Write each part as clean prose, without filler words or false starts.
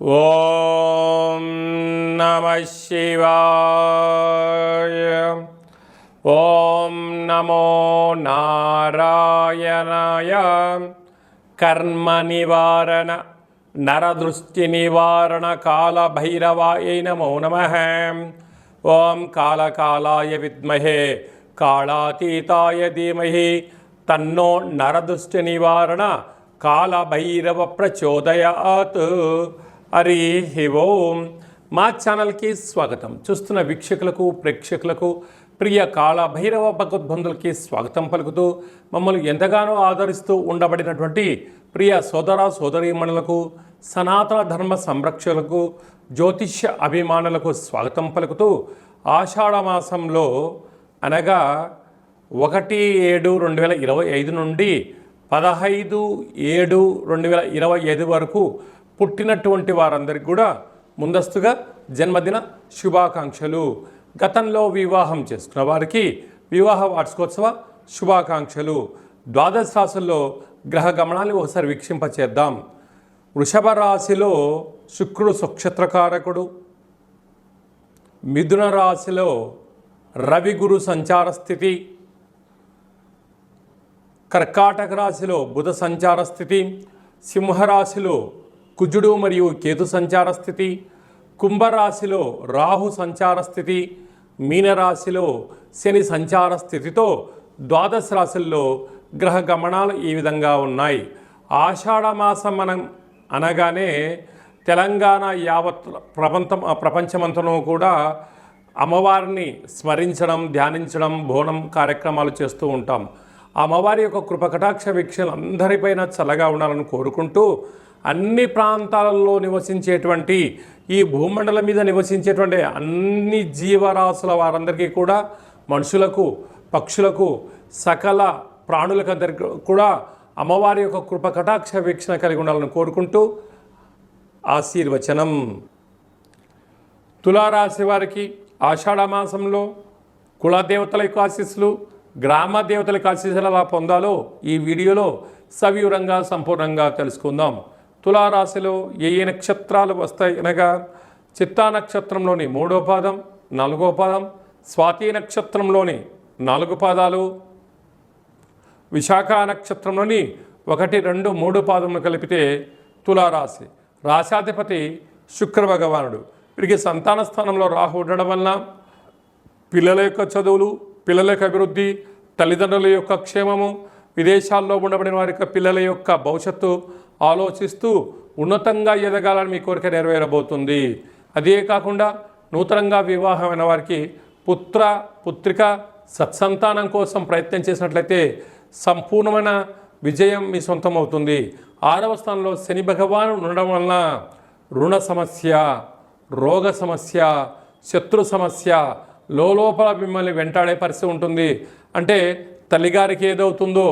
ఓం నమః శివాయ. ఓం నమో నారాయణాయ. కర్మ నివారణ నరదృష్టి నివారణ కాళభైరవాయ నమో నమః. ఓం కాళకాలాయ విద్మహే కాళాతీతాయ ధీమహి తన్నో నరదృష్టి నివారణ కాళభైరవ ప్రచోదయాత్. హరి ఓం. మా ఛానల్కి స్వాగతం. చూస్తున్న వీక్షకులకు ప్రేక్షకులకు ప్రియ కాళభైరవ భగవద్బంధులకి స్వాగతం పలుకుతూ మమ్మల్ని ఎంతగానో ఆదరిస్తూ ఉండబడినటువంటి ప్రియ సోదర సోదరీమణులకు సనాతన ధర్మ సంరక్షకులకు జ్యోతిష్య అభిమానులకు స్వాగతం పలుకుతూ ఆషాఢమాసంలో అనగా 1/7/2025 నుండి 15/7/2025 వరకు పుట్టినటువంటి వారందరికీ కూడా ముందస్తుగా జన్మదిన శుభాకాంక్షలు. గతంలో వివాహం చేసుకున్న వారికి వివాహ వార్షికోత్సవ శుభాకాంక్షలు. ద్వాదశ రాశుల్లో గ్రహ గమనాన్ని ఒకసారి వీక్షింపచేద్దాం. వృషభ రాశిలో శుక్రుడు నక్షత్రకారకుడు. మిథున రాశిలో రవి గురు సంచార స్థితి. కర్కాటక రాశిలో బుధ సంచార స్థితి. సింహరాశిలో కుజుడు మరియు కేతు సంచార స్థితి. కుంభరాశిలో రాహు సంచార స్థితి. మీనరాశిలో శని సంచార స్థితితో ద్వాదశ రాశుల్లో గ్రహ గమనాలు ఈ విధంగా ఉన్నాయి. ఆషాఢమాసం మనం అనగానే తెలంగాణ యావత్ ప్రపంచమంతను కూడా అమ్మవారిని స్మరించడం, ధ్యానించడం, బోనం కార్యక్రమాలు చేస్తూ ఉంటాం. అమ్మవారి యొక్క కృపకటాక్ష వీక్షలు అందరిపైన చల్లగా ఉండాలని కోరుకుంటూ అన్ని ప్రాంతాలలో నివసించేటువంటి ఈ భూమండలం మీద నివసించేటువంటి అన్ని జీవరాశుల వారందరికీ కూడా, మనుషులకు, పక్షులకు, సకల ప్రాణులకందరికీ కూడా అమ్మవారి యొక్క కృపకటాక్ష వీక్షణ కలిగి ఉండాలని కోరుకుంటూ ఆశీర్వచనం. తులారాశి వారికి ఆషాఢమాసంలో కులదేవతల యొక్క ఆశీస్సులు, గ్రామ దేవతల ఆశీస్సులు ఎలా పొందాలో ఈ వీడియోలో సవివరంగా సంపూర్ణంగా తెలుసుకుందాం. తులారాశిలో ఏ నక్షత్రాలు వస్తాయి అనగా చిత్తా నక్షత్రంలోని 3వ పాదం, 4వ పాదం, స్వాతి నక్షత్రంలోని 4 పాదాలు, విశాఖ నక్షత్రంలోని 1, 2, 3 పాదములు కలిపితే తులారాశి. రాశాధిపతి శుక్ర భగవానుడు. వీరికి సంతాన స్థానంలో రాహు ఉండడం వలన పిల్లల యొక్క చదువులు, పిల్లల యొక్క అభివృద్ధి, తల్లిదండ్రుల యొక్క క్షేమము, విదేశాల్లో ఉండబడిన వారి యొక్క పిల్లల యొక్క భవిష్యత్తు ఆలోచిస్తూ ఉన్నతంగా ఎదగాలని మీ కోరిక నెరవేరబోతుంది. అదే కాకుండా నూతనంగా వివాహమైన వారికి పుత్ర పుత్రిక సత్సంతానం కోసం ప్రయత్నం చేసినట్లయితే సంపూర్ణమైన విజయం మీ సొంతం అవుతుంది. 6వ స్థానంలో శని భగవాను ఉండడం వలన రుణ సమస్య, రోగ సమస్య, శత్రు సమస్య లోపల మిమ్మల్ని వెంటాడే పరిస్థితి ఉంటుంది. అంటే తల్లిగారికి ఏదవుతుందో,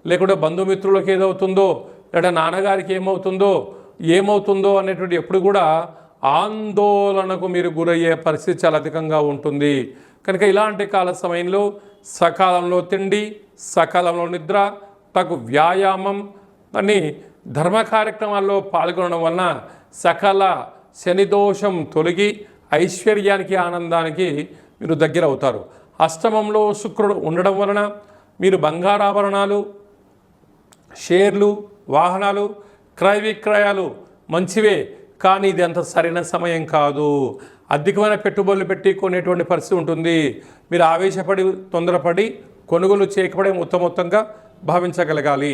లేకుంటే బంధుమిత్రులకు ఏదవుతుందో, లేదా నాన్నగారికి ఏమవుతుందో అనేటువంటి ఎప్పుడు కూడా ఆందోళనకు మీరు గురయ్యే పరిస్థితి చాలా అధికంగా ఉంటుంది. కనుక ఇలాంటి కాల సమయంలో సకాలంలో తిండి, సకాలంలో నిద్ర, తగు వ్యాయామం అని ధర్మ కార్యక్రమాల్లో పాల్గొనడం వలన సకల శనిదోషం తొలగి ఐశ్వర్యానికి, ఆనందానికి మీరు దగ్గర అవుతారు. అష్టమంలో శుక్రుడు ఉండడం వలన మీరు బంగారాభరణాలు, షేర్లు, వాహనాలు, క్రయ విక్రయాలు మంచివే, కానీ ఇది అంత సరైన సమయం కాదు. అధికమైన పెట్టుబడులు పెట్టి కొనేటువంటి పరిస్థితి ఉంటుంది. మీరు ఆవేశపడి తొందరపడి కొనుగోలు చేయకపోవడం ఉత్తమోత్తంగా భావించగలగాలి.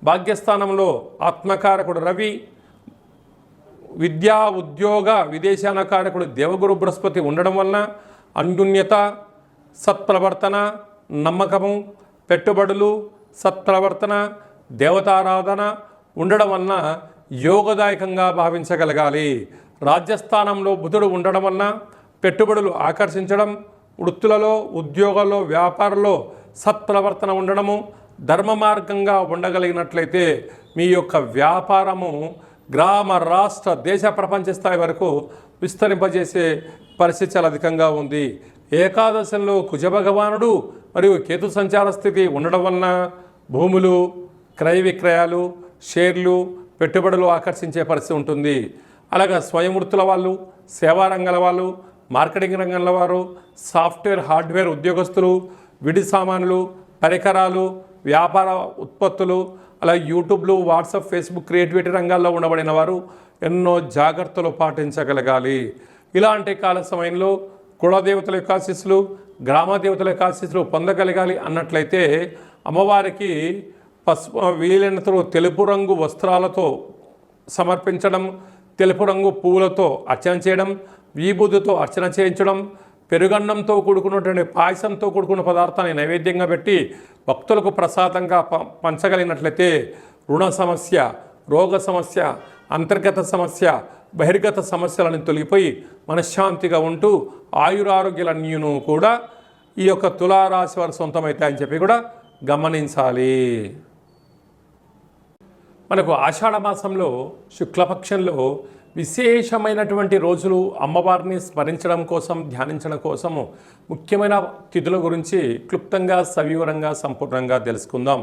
భాగ్యస్థానంలో ఆత్మకారకుడు రవి, విద్యా ఉద్యోగ విదేశాన కారకుడు దేవగురు బృహస్పతి ఉండడం వలన అన్యోన్యత, సత్ప్రవర్తన, నమ్మకము, పెట్టుబడులు, సత్ప్రవర్తన, దేవతారాధన ఉండడం వలన యోగదాయకంగా భావించగలగాలి. రాజ్యస్థానంలో బుధుడు ఉండడం వలన పెట్టుబడులు ఆకర్షించడం, వృత్తులలో, ఉద్యోగాల్లో, వ్యాపారంలో సత్ప్రవర్తన ఉండడము, ధర్మ మార్గంగా ఉండగలిగినట్లయితే మీ యొక్క వ్యాపారము గ్రామ, రాష్ట్ర, దేశ, ప్రపంచ స్థాయి వరకు విస్తరింపజేసే పరిస్థితి చాలా అధికంగా ఉంది. ఏకాదశంలో కుజ భగవానుడు మరియు కేతు సంచార స్థితి ఉండడం వలన భూములు, క్రయ విక్రయాలు, షేర్లు, పెట్టుబడులు ఆకర్షించే పరిస్థితి ఉంటుంది. అలాగే స్వయం వృత్తుల వాళ్ళు, సేవా రంగాల వాళ్ళు, మార్కెటింగ్ రంగంలో వారు, సాఫ్ట్వేర్ హార్డ్వేర్ ఉద్యోగస్తులు, విడి సామాన్లు, పరికరాలు, వ్యాపార ఉత్పత్తులు, అలాగే యూట్యూబ్లు, వాట్సాప్, ఫేస్బుక్, క్రియేటివిటీ రంగాల్లో ఉండబడిన వారు ఎన్నో జాగ్రత్తలు పాటించగలగాలి. ఇలాంటి కాల సమయంలో కులదేవతల యొక్క ఆశీస్సులు, గ్రామ దేవతల యొక్క ఆశీస్సులు పొందగలగాలి అన్నట్లయితే అమ్మవారికి వీలైనంత తెలుపు రంగు వస్త్రాలతో సమర్పించడం, తెలుపు రంగు పువ్వులతో అర్చన చేయడం, విభూతితో అర్చన చేయించడం, పెరుగన్నంతో కూడుకున్నటువంటి పాయసంతో కూడుకున్న పదార్థాన్ని నైవేద్యంగా పెట్టి భక్తులకు ప్రసాదంగా పంచగలిగినట్లయితే రుణ సమస్య, రోగ సమస్య, అంతర్గత సమస్య, బహిర్గత సమస్యలను తొలగిపోయి మనశ్శాంతిగా ఉంటూ ఆయురారోగ్యాలన్నీను కూడా ఈ యొక్క తులారాశి వారు సొంతమవుతాయని చెప్పి కూడా గమనించాలి. మనకు ఆషాఢ మాసంలో శుక్లపక్షంలో విశేషమైనటువంటి రోజులు అమ్మవారిని స్మరించడం కోసం, ధ్యానించడం కోసము ముఖ్యమైన తిథుల గురించి క్లుప్తంగా, సవివరంగా, సంపూర్ణంగా తెలుసుకుందాం.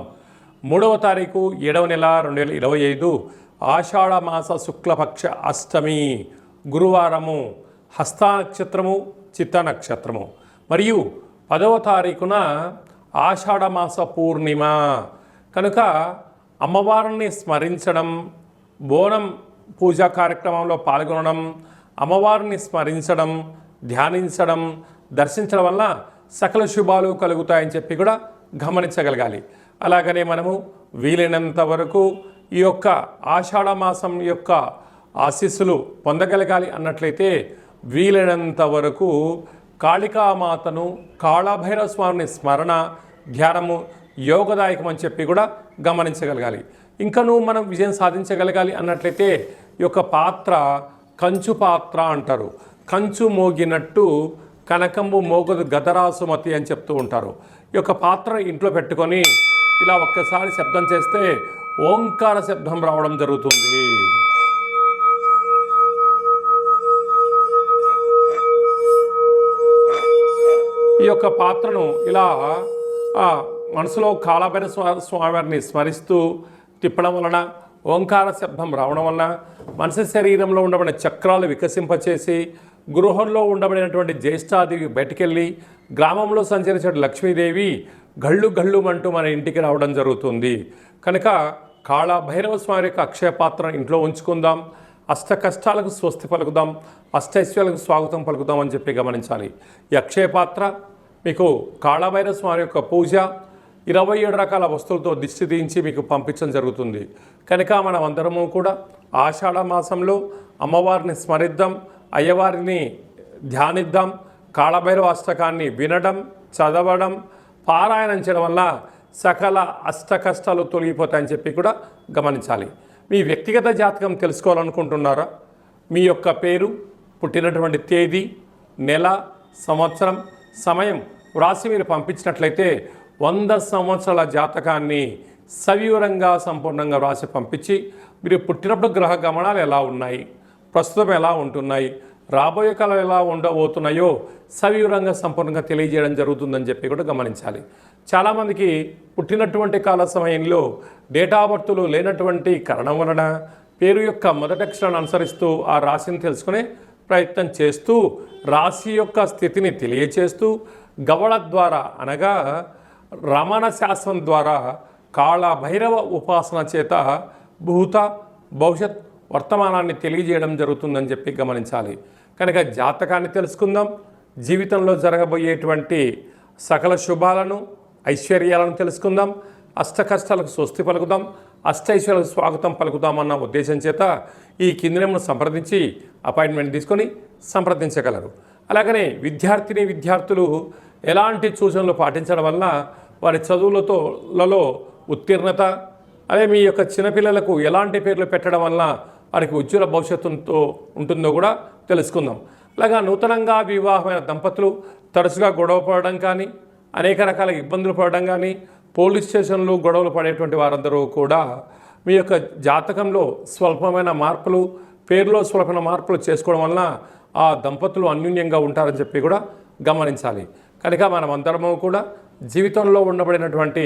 3వ తారీఖు 7వ నెల 2025 ఆషాఢ మాస శుక్లపక్ష అష్టమి గురువారము, హస్త నక్షత్రము, చిత్త నక్షత్రము. మరియు 10వ తారీఖున ఆషాఢ మాస పూర్ణిమ కనుక అమ్మవారిని స్మరించడం, బోనం పూజా కార్యక్రమంలో పాల్గొనడం, అమ్మవారిని స్మరించడం, ధ్యానించడం, దర్శించడం వల్ల సకల శుభాలు కలుగుతాయని చెప్పి కూడా గమనించగలగాలి. అలాగనే మనము వీలైనంత వరకు ఈ యొక్క ఆషాఢ మాసం యొక్క ఆశీస్సులు పొందగలగాలి అన్నట్లయితే వీలైనంత వరకు కాళికామాతను, కాళభైరవ స్వామిని స్మరణ, ధ్యానము యోగదాయకం అని చెప్పి కూడా గమనించగలగాలి. ఇంకనూ మనం విజయం సాధించగలగాలి అన్నట్లయితే ఈ యొక్క పాత్ర కంచు పాత్ర అంటారు. కంచు మోగినట్టు కనకంబు మోగదు గదరాసుమతి అని చెప్తూ ఉంటారు. ఈ యొక్క పాత్ర ఇంట్లో పెట్టుకొని ఇలా ఒక్కసారి శబ్దం చేస్తే ఓంకార శబ్దం రావడం జరుగుతుంది. ఈ యొక్క పాత్రను ఇలా మనసులో కాళభైరవ స్వామివారిని స్మరిస్తూ తిప్పడం వలన, ఓంకార శబ్దం రావడం వలన మనిషి శరీరంలో ఉండబడిన చక్రాలు వికసింపచేసి గృహంలో ఉండబడినటువంటి జ్యేష్ఠాదేవి బయటికెళ్ళి గ్రామంలో సంచరించే లక్ష్మీదేవి గళ్ళు గళ్ళు అంటూ మన ఇంటికి రావడం జరుగుతుంది. కనుక కాళభైరవ స్వామి యొక్క అక్షయ పాత్ర ఇంట్లో ఉంచుకుందాం. అష్ట కష్టాలకు స్వస్తి పలుకుదాం, అష్టైశ్వర్యాలకు స్వాగతం పలుకుదాం అని చెప్పి గమనించాలి. ఈ అక్షయ పాత్ర మీకు కాళభైరవ స్వామి యొక్క పూజ 27 రకాల వస్తువులతో దిష్టి తీయించి మీకు పంపించడం జరుగుతుంది. కనుక మనం అందరము కూడా ఆషాఢ మాసంలో అమ్మవారిని స్మరిద్దాం, అయ్యవారిని ధ్యానిద్దాం, కాళభైరవ అష్టకాన్ని వినడం, చదవడం, పారాయణం చేయడం వల్ల సకల అష్ట కష్టాలు తొలగిపోతాయని చెప్పి కూడా గమనించాలి. మీ వ్యక్తిగత జాతకం తెలుసుకోవాలనుకుంటున్నారా? మీ యొక్క పేరు, పుట్టినటువంటి తేదీ, నెల, సంవత్సరం, సమయం వ్రాసి మీరు పంపించినట్లయితే 100 సంవత్సరాల జాతకాన్ని సవివరంగా, సంపూర్ణంగా వ్రాసి పంపించి మీరు పుట్టినప్పుడు గ్రహ గమనాలు ఎలా ఉన్నాయి, ప్రస్తుతం ఎలా ఉంటున్నాయి, రాబోయే కాలం ఎలా ఉండబోతున్నాయో సవివరంగా, సంపూర్ణంగా తెలియజేయడం జరుగుతుందని చెప్పి కూడా గమనించాలి. చాలామందికి పుట్టినటువంటి కాల సమయంలో డేటా బర్తులు లేనటువంటి కారణం వలన పేరు యొక్క మొదటి అక్షరాన్ని అనుసరిస్తూ ఆ రాశిని తెలుసుకునే ప్రయత్నం చేస్తూ రాశి యొక్క స్థితిని తెలియచేస్తూ గవళ ద్వారా అనగా రమణ శాస్త్రం ద్వారా కాళభైరవ ఉపాసన చేత భూత, భవిష్యత్, వర్తమానాన్ని తెలియజేయడం జరుగుతుందని చెప్పి గమనించాలి. కనుక జాతకాన్ని తెలుసుకుందాం. జీవితంలో జరగబోయేటువంటి సకల శుభాలను, ఐశ్వర్యాలను తెలుసుకుందాం. అష్ట కష్టాలకు స్వస్తి పలుకుదాం, అష్టైశ్వర్యాలకు స్వాగతం పలుకుదామన్న ఉద్దేశం చేత ఈ కింది నెంబర్ను సంప్రదించి అపాయింట్మెంట్ తీసుకొని సంప్రదించగలరు. అలాగనే విద్యార్థులు ఎలాంటి సూచనలు పాటించడం వల్ల వారి చదువులలో ఉత్తీర్ణత, అదే మీ యొక్క చిన్నపిల్లలకు ఎలాంటి పేర్లు పెట్టడం వల్ల వారికి ఉజ్వల భవిష్యత్తుతో ఉంటుందో కూడా తెలుసుకుందాం. అలాగా నూతనంగా వివాహమైన దంపతులు తరచుగా గొడవ పడడం కానీ, అనేక రకాల ఇబ్బందులు పడడం కానీ, పోలీస్ స్టేషన్లు గొడవలు పడేటువంటి వారందరూ కూడా మీ యొక్క జాతకంలో స్వల్పమైన మార్పులు, పేరులో స్వల్పమైన మార్పులు చేసుకోవడం వలన ఆ దంపతులు అన్యోన్యంగా ఉంటారని చెప్పి కూడా గమనించాలి. కనుక మనమందరము కూడా జీవితంలో ఉండబడినటువంటి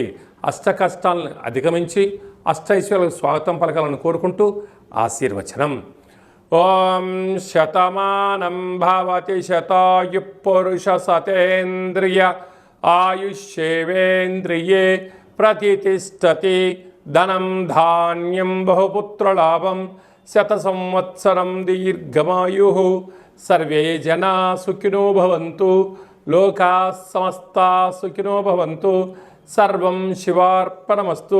అష్ట కష్టాలను అధిగమించి అష్టైశ్వర్యాలకు స్వాగతం పలకాలని కోరుకుంటూ ఆశీర్వచనం. ఓం శతమానం భవతి శతాయు పురుష సతేంద్రియ ఆయుష్యేవేంద్రియే ప్రతిష్టతి ధనం ధాన్యం బహుపుత్రలాభం శత సంవత్సరం దీర్ఘమాయు సర్వే జనా సుఖినో భవంతు లోకా సమస్తా సుఖినో భవంతు సర్వం శివార్పణమస్తు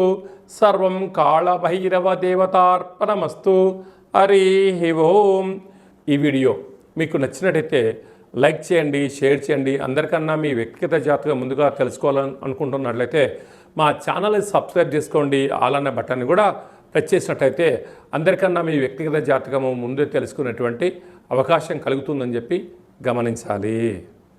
సర్వం కాళభైరవ దేవతార్పణమస్తు. హరి ఓం. ఈ వీడియో మీకు నచ్చినట్టయితే లైక్ చేయండి, షేర్ చేయండి. అందరికన్నా మీ వ్యక్తిగత జాతకం ముందుగా తెలుసుకోవాలని అనుకుంటున్నట్లయితే మా ఛానల్ని సబ్స్క్రైబ్ చేసుకోండి. ఆల్ అనే బటన్ని కూడా ప్రెస్ చేసినట్టయితే అందరికన్నా మీ వ్యక్తిగత జాతకము ముందే తెలుసుకునేటువంటి అవకాశం కలుగుతుందని చెప్పి గమనించాలి.